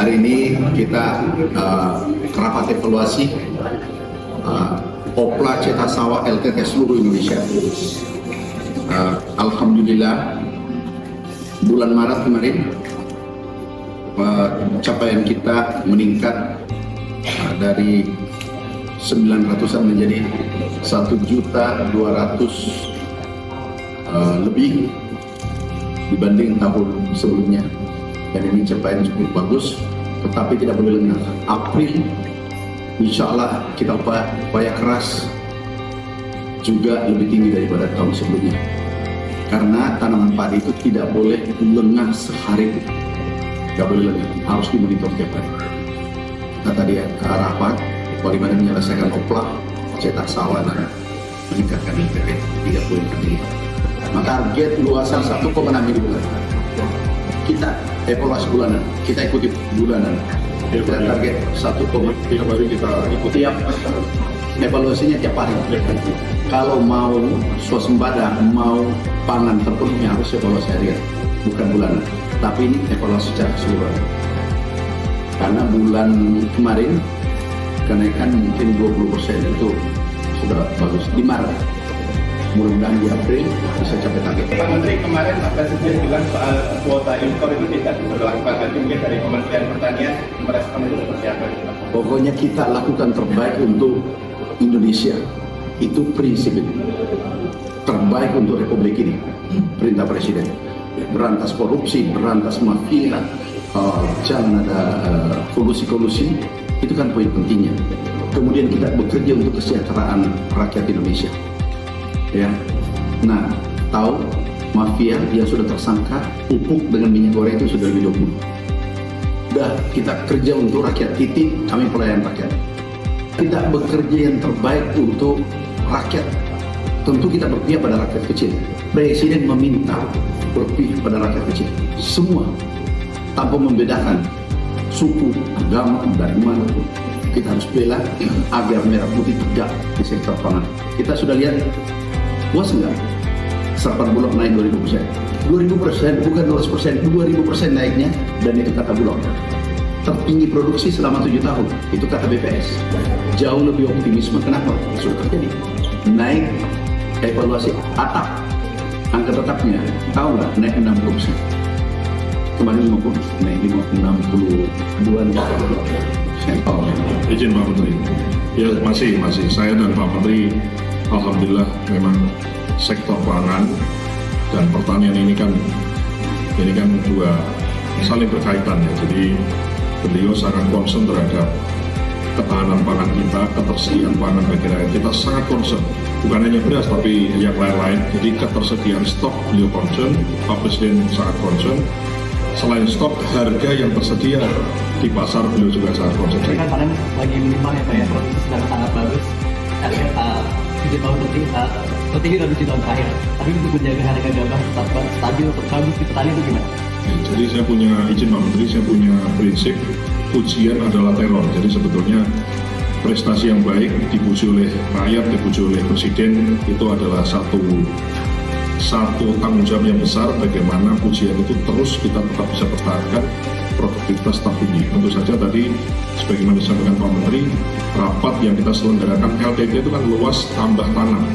Hari ini kita rapat evaluasi Opla Cetak Sawah LTT seluruh Indonesia. Alhamdulillah bulan Maret kemarin capaian kita meningkat dari 900-an menjadi 1.200.000 lebih dibanding tahun sebelumnya. Dan ini capaian cukup bagus, tetapi tidak boleh lengah. April, insya Allah kita upaya keras juga lebih tinggi daripada tahun sebelumnya. Karena tanaman padi itu tidak boleh lengah sehari, tidak boleh lengah, harus dimonitor tiap hari. Kita tadi rapat, bagaimana menyelesaikan oplah, cetak sawah dan meningkatkan IPP 3 poin tadi. Maka target luasan 1,6 miliar. Kita evaluasi bulanan, kita ikuti bulanan. Kita target 1, tiap hari kita ikuti. tiap evaluasinya tiap hari. Kalau mau swasembada, mau pangan terpenuhi harus evaluasi harian, bukan bulanan. Tapi ini evaluasi secara keseluruhan. Karena bulan kemarin kenaikan mungkin 20% itu sudah bagus. Di Maret, mudah-mudahan di April bisa capai target. Pak Menteri, kemarin Pak Presiden bilang soal kuota impor itu tidak diberlakukan. Jadi mungkin dari Kementerian Pertanian merespon itu seperti apa? Pokoknya kita lakukan terbaik untuk Indonesia. Itu prinsip itu. Terbaik untuk Republik ini. Perintah Presiden. Berantas korupsi, berantas mafia, jangan ada kolusi-kolusi. Itu kan poin pentingnya. Kemudian kita bekerja untuk kesejahteraan rakyat Indonesia. Ya, nah tahu mafia yang sudah tersangka pupuk dengan minyak goreng itu sudah lebih 20. Udah kita kerja untuk rakyat, titik kami pelayan rakyat. Kita bekerja yang terbaik untuk rakyat. Tentu kita berpihak pada rakyat kecil. Presiden meminta berpihak pada rakyat kecil. Semua tanpa membedakan suku, agama, dari mana pun. Kita harus bela agar merah putih tegak di sektor pangan. Kita sudah lihat. Puas enggak? Serapan Bulog naik 2000%. 2000%, bukan 200%, 2000% naiknya, dan itu kata Bulog. Tertinggi produksi selama 7 tahun, itu kata BPS. Jauh lebih optimisme, kenapa? Sudah terjadi. Naik evaluasi atap, angka tetapnya, tahu nggak? Naik 60%. Kemarin 50, naik 62. Izin Pak Menteri. Ya masih. Saya dan Pak Menteri alhamdulillah memang sektor pangan dan pertanian ini kan dua saling berkaitan ya. Jadi beliau sangat concern terhadap ketahanan pangan kita, ketersediaan pangan bagi rakyat kita sangat concern. Bukan hanya beras tapi yang lain-lain. Jadi ketersediaan stok beliau concern, Pak Presiden sangat concern. Selain stok, harga yang tersedia di pasar beliau juga sangat concern. Ini kan panen lagi minimal ya Pak ya, produksi sedang sangat bagus. Target 7 tahun tertinggi dari 7 tahun terakhir. Tapi untuk menjaga harga gabah tetap stabil, tetap bagus di petani itu gimana? Jadi saya punya izin Pak Menteri, saya punya prinsip pujian adalah teror. Jadi sebetulnya prestasi yang baik dipuji oleh rakyat, dipuji oleh Presiden itu adalah satu tanggung jawab yang besar. Bagaimana pujian itu terus kita tetap bisa pertahankan, produktivitas tetap tinggi. Tentu saja tadi sebagaimana disampaikan Pak Menteri, rapat yang kita selenggarakan LTT itu kan luas tambah tanam.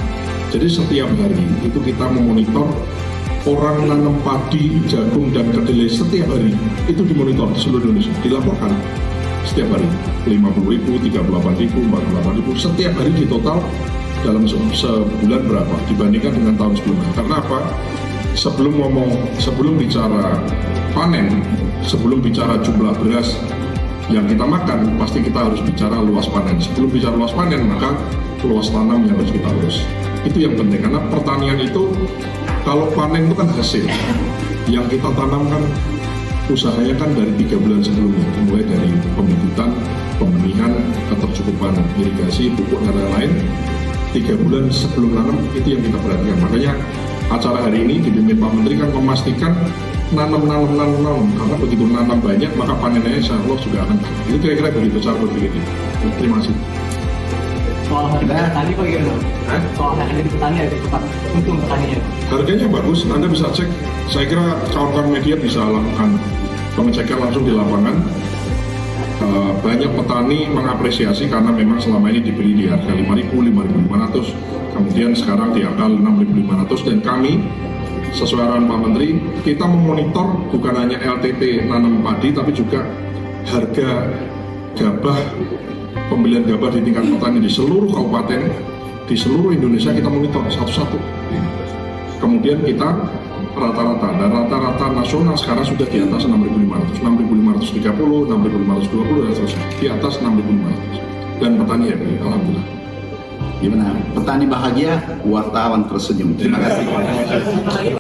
Jadi setiap hari itu kita memonitor orang nanam padi, jagung dan kedelai setiap hari itu dimonitor di seluruh Indonesia, dilaporkan setiap hari 50.000, 38.000, 48.000 setiap hari di total dalam sebulan berapa dibandingkan dengan tahun sebelumnya. Karena apa? Sebelum bicara panen, sebelum bicara jumlah beras yang kita makan, pasti kita harus bicara luas panen. Sebelum bicara luas panen, maka luas tanam yang harus kita urus. Itu yang penting, karena pertanian itu kalau panen itu kan hasil. Yang kita tanamkan usahanya kan dari 3 bulan sebelumnya, mulai dari pembibitan, pembenihan, ketercukupan irigasi, pupuk dan lain-lain. 3 bulan sebelum nanam itu yang kita perhatikan. Makanya acara hari ini dipimpin Pak Menteri kan memastikan nanam, karena begitu nanam banyak maka panennya insya Allah juga akan. Itu kira-kira begitu cara berpikir. Terima kasih. Soal harga petani bagaimana? Soal harga di petani agak cepat untung petaninya. Harganya bagus, Anda bisa cek. Saya kira kawan-kawan media bisa lakukan pengecekan langsung di lapangan. banyak petani mengapresiasi karena memang selama ini dibeli di harga 5.000, 5.500, kemudian sekarang di angka 6.500, dan kami sesuai arahan Pak Menteri, kita memonitor bukan hanya LTP nanam padi, tapi juga harga gabah, pembelian gabah di tingkat petani di seluruh kabupaten, di seluruh Indonesia kita monitor satu-satu. Kemudian kita rata-rata, dan rata-rata nasional sekarang sudah di atas 6.500, 6.530, 6.520, dan seterusnya, di atas 6.500. Dan petani happy, alhamdulillah. Gimana? Petani bahagia, wartawan tersenyum. Terima kasih.